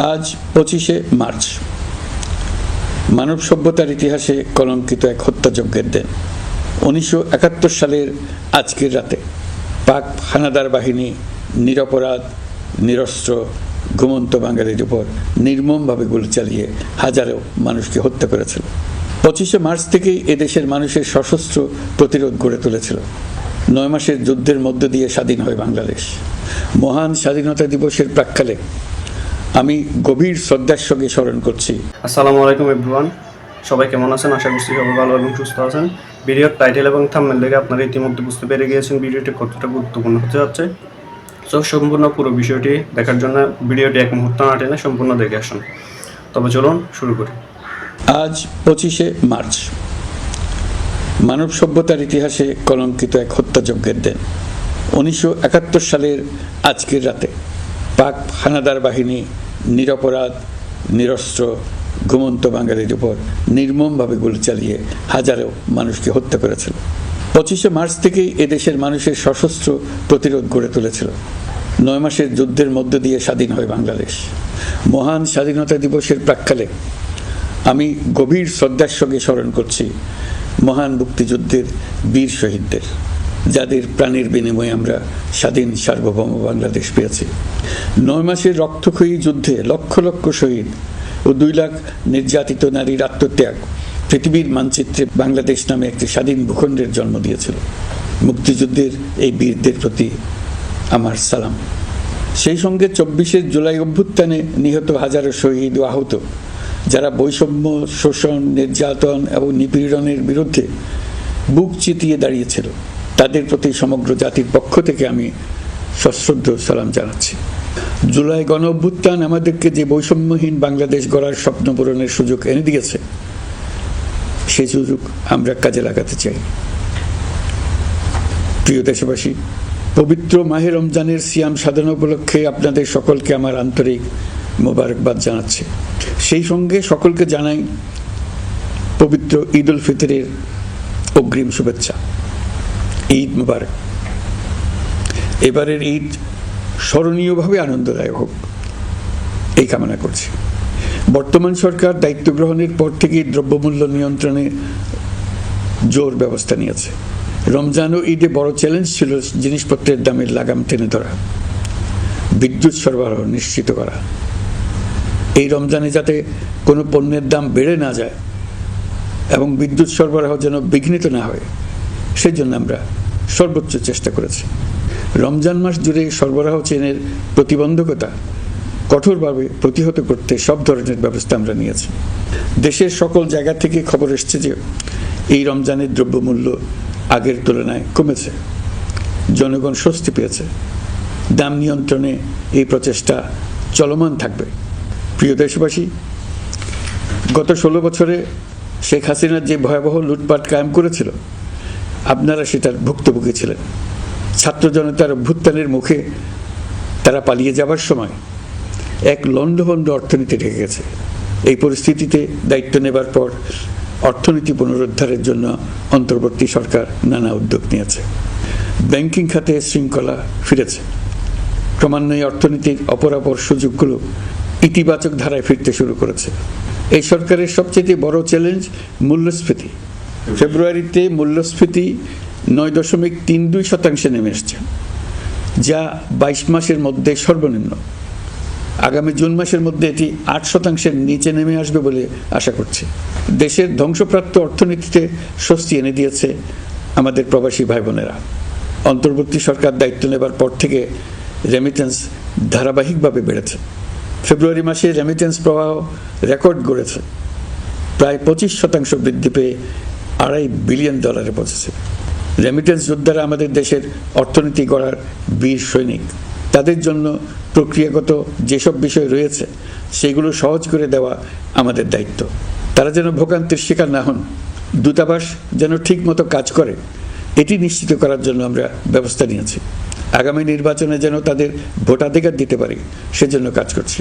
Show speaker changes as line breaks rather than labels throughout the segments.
আজ 25শে মার্চ মানব সভ্যতার ইতিহাসে কলঙ্কিত এক হত্যাযজ্ঞের দিন। 1971 সালের আজকের রাতে পাক হানাদার বাহিনী নিরপরাধ নিরস্ত্র ঘুমন্ত বাঙালির উপর নির্মমভাবে গুলি চালিয়ে হাজারো মানুষকে হত্যা করেছিল। 25শে মার্চ থেকেই এদেশের মানুষের সশস্ত্র প্রতিরোধ গড়ে তুলেছিল। 9 মাসের যুদ্ধের মধ্য দিয়ে স্বাধীন হয় বাংলাদেশ। মহান স্বাধীনতা দিবসের প্রাক্কালে আমি গভীর শ্রদ্ধার সঙ্গে স্মরণ করছি।
আসসালামু আলাইকুম এভরিওয়ান, সবাই কেমন আছেন? আশা করছি সবাই ভালো এবং সুস্থ আছেন। ভিডিওর টাইটেল এবং থাম্বনেল দেখে আপনারা ইতিমধ্যে বুঝতে পেরে গিয়েছেন ভিডিওটি কতটা গুরুত্বপূর্ণ হতে যাচ্ছে। তো সম্পূর্ণ পুরো বিষয়টি দেখার জন্য ভিডিওটি এক মুহূর্ত না টেনে সম্পূর্ণ দেখে আসুন। তবে চলুন শুরু করি।
আজ 25শে মার্চ মানব সভ্যতার ইতিহাসে কলঙ্কিত এক হত্যাযজ্ঞের দিন। 1971 সালের আজকের রাতে পাক হানাদার বাহিনী নিরপরাধ নিরস্ত্র ঘুমন্ত বাঙালির উপর নির্মমভাবে গুলি চালিয়ে হাজারো মানুষকে হত্যা করেছিল। 25শে মার্চ থেকেই এদেশের মানুষের সশস্ত্র প্রতিরোধ গড়ে তুলেছিল। 9 মাসের যুদ্ধের মধ্য দিয়ে স্বাধীন হয় বাংলাদেশ। মহান স্বাধীনতা দিবসের প্রাক্কালে আমি গভীর শ্রদ্ধার সঙ্গে স্মরণ করছি মহান মুক্তিযুদ্ধের বীর শহীদদের, যাদের প্রাণের বিনিময়ে আমরা স্বাধীন সার্বভৌম বাংলাদেশ পেয়েছি। 9 মাসের রক্তক্ষয়ী যুদ্ধে লক্ষ লক্ষ শহীদ ও 2 লাখ নির্যাতিত নারীর আত্মত্যাগ পৃথিবীর মানচিত্রে বাংলাদেশ নামে একটি স্বাধীন ভূখণ্ডের জন্ম দিয়েছিল। মুক্তিযুদ্ধের এই বীরদের প্রতি আমার সালাম। সেই সঙ্গে 24শে জুলাই অভ্যুত্থানে নিহত হাজারো শহীদ ও আহত, যারা বৈষম্য শোষণ নির্যাতন এবং নিপীড়নের বিরুদ্ধে বুক চিতিয়ে দাঁড়িয়েছিল, তাদের প্রতি সমগ্র জাতির পক্ষ থেকে আমি সশ্রদ্ধ সালাম জানাচ্ছি। জুলাই গণ অভ্যুত্থান আমাদেরকে যে বৈষম্যহীন বাংলাদেশ গড়ার স্বপ্ন পূরণের সুযোগ এনে দিয়েছে, সেই সুযোগ আমরা কাজে লাগাতে চাই। প্রিয় দেশবাসী, পবিত্র মাহে রমজানের সিয়াম সাধনা উপলক্ষে আপনাদের সকলকে আমার আন্তরিক মোবারকবাদ জানাচ্ছি। সেই সঙ্গে সকলকে জানাই পবিত্র ঈদ উল ফিতরের অগ্রিম শুভেচ্ছা। ঈদ মুবারক। এবারের ঈদ স্মরণীয়ভাবে আনন্দদায়ক হোক, এই কামনা করছি। বর্তমান সরকার দায়িত্ব গ্রহণের পর থেকেই দ্রব্যমূল্য নিয়ন্ত্রণে জোর ব্যবস্থা নিয়েছে। রমজান ও ঈদে বড় চ্যালেঞ্জ ছিল জিনিসপত্রের দামের লাগাম টেনে ধরা, বিদ্যুৎ সরবরাহ নিশ্চিত করা। এই রমজানে যাতে কোনো পণ্যের দাম বেড়ে না যায় এবং বিদ্যুৎ সরবরাহ যেন বিঘ্নিত না হয়, সেই জন্য আমরা সর্বোচ্চ চেষ্টা করেছি। রমজান মাস জুড়ে সরবরাহ চেনের প্রতিবন্ধকতা কঠোরভাবে প্রতিহত করতে সব ধরনের ব্যবস্থা আমরা নিয়েছি। দেশের সকল জায়গা থেকে খবর এসছে যে এই রমজানের দ্রব্যমূল্য আগের তুলনায় কমেছে, জনগণ স্বস্তি পেয়েছে। দাম নিয়ন্ত্রণে এই প্রচেষ্টা চলমান থাকবে। প্রিয় দেশবাসী, গত 16 বছরে শেখ হাসিনা যে ভয়াবহ লুটপাট কায়েম করেছিল, আপনারা সেটার ভুক্তভোগী ছিলেন। ছাত্র জনতার অভ্যুত্থানের মুখে তারা পালিয়ে যাবার সময় এক লণ্ডভণ্ড অর্থনীতি ঢেকে গেছে। এই পরিস্থিতিতে দায়িত্ব নেবার পর অর্থনীতি পুনরুদ্ধারের জন্য অন্তর্বর্তী সরকার নানা উদ্যোগ নিয়েছে। ব্যাংকিং খাতে শৃঙ্খলা ফিরেছে। ক্রমান্বয়ে অর্থনীতির অপরাপর সুযোগগুলো ইতিবাচক ধারায় ফিরতে শুরু করেছে। এই সরকারের সবচেয়ে বড় চ্যালেঞ্জ মূল্যস্ফীতি। ফেব্রুয়ারিতে মূল্যস্ফীতি 9.32% নেমে এসছে, যা 22 মাসের মধ্যে সর্বনিম্ন। আগামী জুন মাসের মধ্যে এটি 8%-এর নিচে নেমে আসবে বলে আশা করছি। দেশের ধ্বংসপ্রাপ্ত অর্থনীতিতে স্বস্তি এনে দিয়েছে আমাদের প্রবাসী ভাই বোনেরা। অন্তর্বর্তী সরকার দায়িত্ব নেবার পর থেকে রেমিটেন্স ধারাবাহিকভাবে বেড়েছে। ফেব্রুয়ারি মাসে রেমিটেন্স প্রবাহ রেকর্ড গড়েছে, প্রায় 25% বৃদ্ধি পেয়ে $2.5 বিলিয়ন পৌঁছেছে। রেমিটেন্স যোদ্ধারা আমাদের দেশের অর্থনীতি গড়ার বীর সৈনিক। তাদের জন্য প্রক্রিয়াগত যেসব বিষয় রয়েছে, সেগুলো সহজ করে দেওয়া আমাদের দায়িত্ব। তারা যেন ভোগান্তির শিকার না হন, দূতাবাস যেন ঠিক মতো কাজ করে, এটি নিশ্চিত করার জন্য আমরা ব্যবস্থা নিয়েছি। আগামী নির্বাচনে যেন তাদের ভোটাধিকার দিতে পারি, সেজন্য কাজ করছি।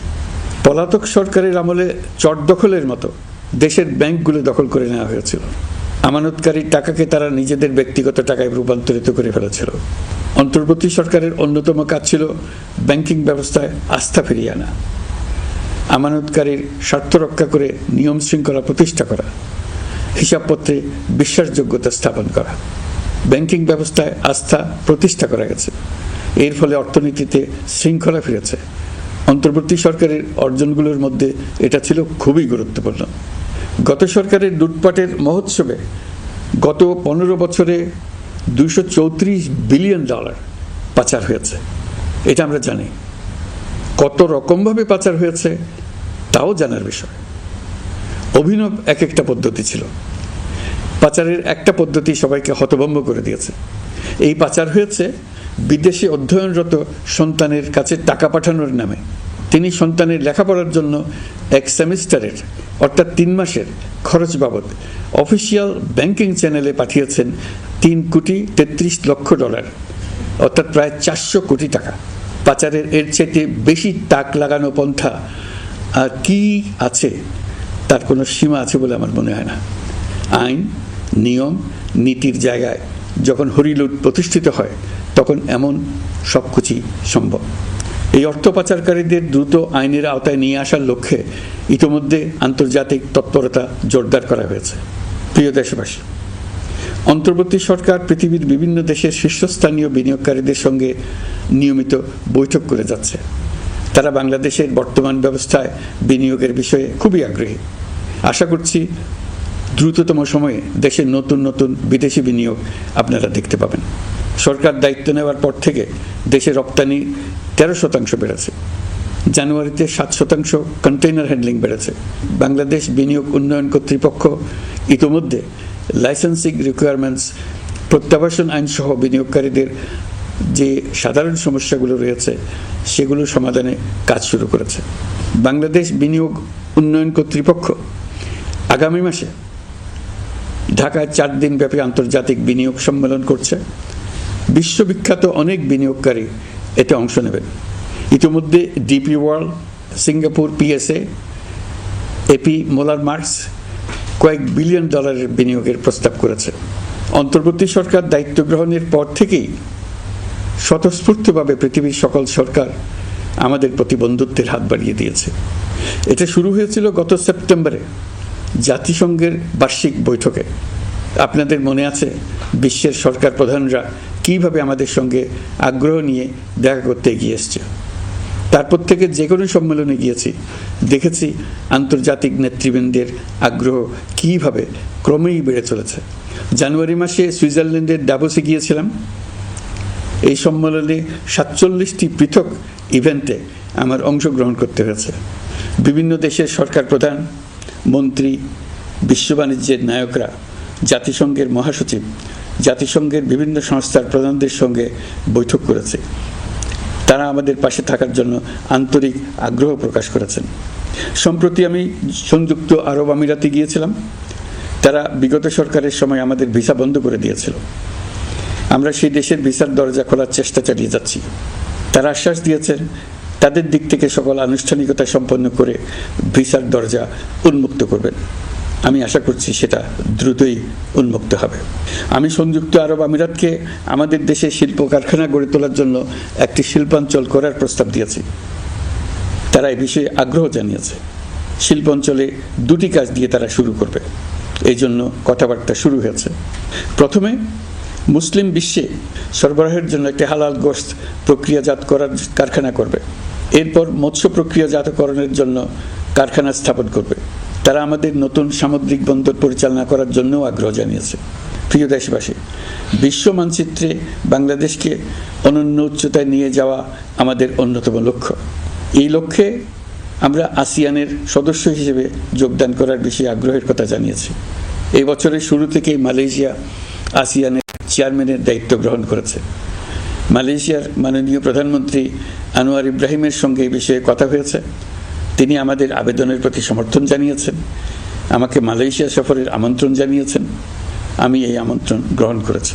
পলাতক সরকারের আমলে চট দখলের মতো দেশের ব্যাংকগুলো দখল করে নেওয়া হয়েছিল। আমানতকারীর টাকাকে তারা নিজেদের ব্যক্তিগত টাকায় রূপান্তরিত করে ফেলেছিল। অন্তর্বর্তী সরকারের অন্যতম কাজ ছিল ব্যাংকিং ব্যবস্থায় আস্থা ফিরিয়ে আনা। আমানতকারীর স্বার্থ রক্ষা করে নিয়ম শৃঙ্খলা প্রতিষ্ঠা করা, হিসাবপত্রে বিশ্বাসযোগ্যতা স্থাপন করা, ব্যাংকিং ব্যবস্থায় আস্থা প্রতিষ্ঠা করা গেছে। এর ফলে অর্থনীতিতে শৃঙ্খলা ফিরেছে। অন্তর্বর্তী সরকারের অর্জনগুলোর মধ্যে এটা ছিল খুবই গুরুত্বপূর্ণ। গত সরকারের লুটপাটের মহোৎসবে গত 15 বছরে $234 বিলিয়ন পাচার হয়েছে। এটা আমরা জানি। কত রকমভাবে পাচার হয়েছে তাও জানার বিষয়। অভিনব এক একটা পদ্ধতি ছিল। পাচারের একটা পদ্ধতি সবাইকে হতভম্ব করে দিয়েছে। এই পাচার হয়েছে বিদেশে অধ্যয়নরত সন্তানের কাছে টাকা পাঠানোর নামে। তিনি সন্তানের লেখাপড়ার জন্য এক সেমিস্টারের অর্থাৎ 3 মাসের খরচ বাবদ অফিসিয়াল ব্যাংকিং চ্যানেলে পাঠিয়েছেন $3,33,00,000, অর্থাৎ প্রায় 400 কোটি টাকা। পাচারের এর চেয়ে বেশি তাক লাগানো পন্থা আর কি আছে, তার কোনো সীমা আছে বলে আমার মনে হয় না। আইন, নিয়ম, নীতির জায়গায় যখন হরিলুট প্রতিষ্ঠিত হয় তখন এমন সব কিছুই সম্ভব। এই অর্থ পাচারকারীদের দ্রুত আইনের আওতায় নিয়ে আসার লক্ষ্যে ইতিমধ্যে আন্তর্জাতিক তৎপরতা জোরদার করা হয়েছে। প্রিয় দেশবাসী, অন্তর্বর্তী সরকার পৃথিবীর বিভিন্ন দেশের শীর্ষস্থানীয় বিনিয়োগকারীদের সঙ্গে নিয়মিত বৈঠক করে যাচ্ছে। তারা বাংলাদেশের বর্তমান ব্যবস্থায় বিনিয়োগের বিষয়ে খুবই আগ্রহী। আশা করছি দ্রুততম সময়ে দেশের নতুন নতুন বিদেশি বিনিয়োগ আপনারা দেখতে পাবেন। সরকার দায়িত্ব নেওয়ার পর থেকে দেশে রপ্তানি 13% বেড়েছে। জানুয়ারিতে 7% কন্টেইনার হ্যান্ডলিং বেড়েছে। বাংলাদেশ বিনিয়োগ উন্নয়ন কর্তৃপক্ষ ইতোমধ্যে লাইসেন্সিং রিকোয়ারমেন্টস, প্রত্যাবাসন আইন সহ বিনিয়োগকারীদের যে সাধারণ সমস্যাগুলো রয়েছে সেগুলো সমাধানে কাজ শুরু করেছে। বাংলাদেশ বিনিয়োগ উন্নয়ন কর্তৃপক্ষ আগামী মাসে ঢাকায় 4 দিন ব্যাপী আন্তর্জাতিক বিনিয়োগ সম্মেলন করছে। বিশ্ববিখ্যাত অনেক বিনিয়োগকারী এতে অংশ নেবেন। ইতিমধ্যে DP World, Singapore PSA, AP Moller Maersk কয়েক বিলিয়ন ডলারের বিনিয়োগের প্রস্তাব করেছে। অন্তর্বর্তী সরকার দায়িত্ব গ্রহণের পর থেকেই স্বতঃস্ফূর্তভাবে পৃথিবীর সকল সরকার আমাদের প্রতি বন্ধুত্বের হাত বাড়িয়ে দিয়েছে। এটা শুরু হয়েছিল গত সেপ্টেম্বরে জাতিসংঘের বার্ষিক বৈঠকে। আপনাদের মনে আছে বিশ্বের সরকার প্রধানরা কিভাবে আমাদের সঙ্গে আগ্রহ নিয়ে দেখা করতে এগিয়ে এসছে। তারপর থেকে যে কোনো সম্মেলনে গিয়েছি, দেখেছি আন্তর্জাতিক নেতৃবৃন্দের আগ্রহ কিভাবে ক্রমেই বেড়ে চলেছে। জানুয়ারি মাসে সুইজারল্যান্ডের ডাভোসে গিয়েছিলাম। এই সম্মেলনে 47টি পৃথক ইভেন্টে আমার অংশগ্রহণ করতে হয়েছে। বিভিন্ন দেশের সরকার প্রধান, মন্ত্রী, বিশ্ব বাণিজ্যের নায়করা, জাতিসংঘের মহাসচিব, জাতিসংঘের বিভিন্ন সংস্থার প্রধানদের সঙ্গে বৈঠক করেছে। তারা আমাদের পাশে থাকার জন্য আন্তরিক আগ্রহ প্রকাশ করেছেন। সম্প্রতি আমি সংযুক্ত আরব আমিরাতে গিয়েছিলাম। তারা বিগত সরকারের সময় আমাদের ভিসা বন্ধ করে দিয়েছিল। আমরা সেই দেশের ভিসার দরজা খোলার চেষ্টা চালিয়ে যাচ্ছি। তারা আশ্বাস দিয়েছেন তাদের দিক থেকে সকল আনুষ্ঠানিকতা সম্পন্ন করে ভিসার দরজা উন্মুক্ত করবেন। আমি আশা করছি সেটা দ্রুতই উন্মুক্ত হবে। আমি সংযুক্ত আরব আমিরাতকে আমাদের দেশে শিল্প কারখানা গড়ে তোলার জন্য একটি শিল্পাঞ্চল করার প্রস্তাব দিয়েছি। তারা এই বিষয়ে আগ্রহ জানিয়েছে। শিল্পাঞ্চলে 2টি কাজ দিয়ে তারা শুরু করবে, এই জন্য কথাবার্তা শুরু হয়েছে। প্রথমে মুসলিম বিশ্বে সরবরাহের জন্য একটি হালাল গোশত প্রক্রিয়াজাত করার কারখানা করবে। এরপর মৎস্য প্রক্রিয়াজাতকরণের জন্য কারখানা স্থাপন করবে। তারা আমাদের নতুন সামুদ্রিক বন্দর পরিচালনা করার জন্যও আগ্রহ জানিয়েছে। প্রিয় দেশবাসী, বিশ্ব মানচিত্রে বাংলাদেশকে অনন্য উচ্চতায় নিয়ে যাওয়া আমাদের অন্যতম লক্ষ্য। এই লক্ষ্যে আমরা আসিয়ানের সদস্য হিসেবে যোগদান করার বিষয়ে আগ্রহের কথা জানিয়েছি। এই বছরের শুরু থেকেই মালয়েশিয়া আসিয়ানের চেয়ারম্যানের দায়িত্ব গ্রহণ করেছে। মালয়েশিয়ার মাননীয় প্রধানমন্ত্রী আনোয়ার ইব্রাহিমের সঙ্গে এই বিষয়ে কথা হয়েছে। তিনি আমাদের আবেদনের প্রতি সমর্থন জানিয়েছেন, আমাকে মালয়েশিয়া সফরের আমন্ত্রণ জানিয়েছেন। আমি এই আমন্ত্রণ গ্রহণ করেছি।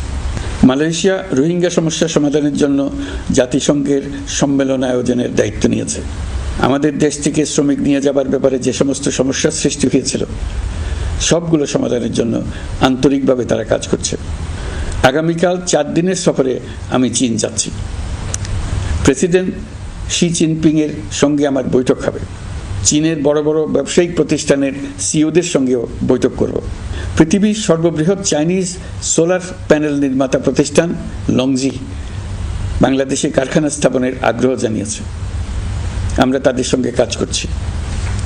মালয়েশিয়া রোহিঙ্গা সমস্যা সমাধানের জন্য জাতিসংঘের সম্মেলন আয়োজনের দায়িত্ব নিয়েছে। আমাদের দেশ থেকে শ্রমিক নিয়ে যাবার ব্যাপারে যে সমস্ত সমস্যার সৃষ্টি হয়েছিল সবগুলো সমাধানের জন্য আন্তরিকভাবে তারা কাজ করছে। আগামীকাল 4 দিনের সফরে আমি চীন যাচ্ছি। প্রেসিডেন্ট শি জিনপিংয়ের সঙ্গে আমার বৈঠক হবে। চীনের বড় বড় ব্যবসায়িক প্রতিষ্ঠানের সিইওদের সঙ্গেও বৈঠক করব। পৃথিবীর সর্ববৃহৎ চাইনিজ সোলার প্যানেল নির্মাতা প্রতিষ্ঠান লংজি বাংলাদেশে কারখানা স্থাপনের আগ্রহ জানিয়েছে। আমরা তাদের সঙ্গে কাজ করছি।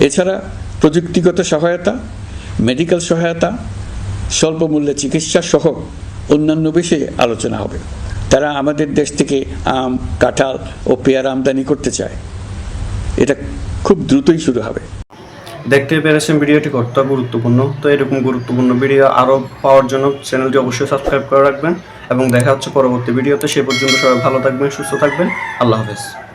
এছাড়া প্রযুক্তিগত সহায়তা, মেডিকেল সহায়তা, স্বল্প মূল্যে চিকিৎসা সহ অন্যান্য বিষয়ে আলোচনা হবে। তারা আমাদের দেশ থেকে আম, কাঁঠাল ও পেয়ারা আমদানি করতে চায়। এটা খুব দ্রুতই শুরু হবে।
দেখতে পেরেছেন ভিডিওটি কতটা গুরুত্বপূর্ণ। তো এরকম গুরুত্বপূর্ণ ভিডিও আরও পাওয়ার জন্য চ্যানেলটি অবশ্যই সাবস্ক্রাইব করে রাখবেন এবং দেখা হচ্ছে পরবর্তী ভিডিওতে। সে পর্যন্ত সবাই ভালো থাকবেন, সুস্থ থাকবেন। আল্লাহ হাফেজ।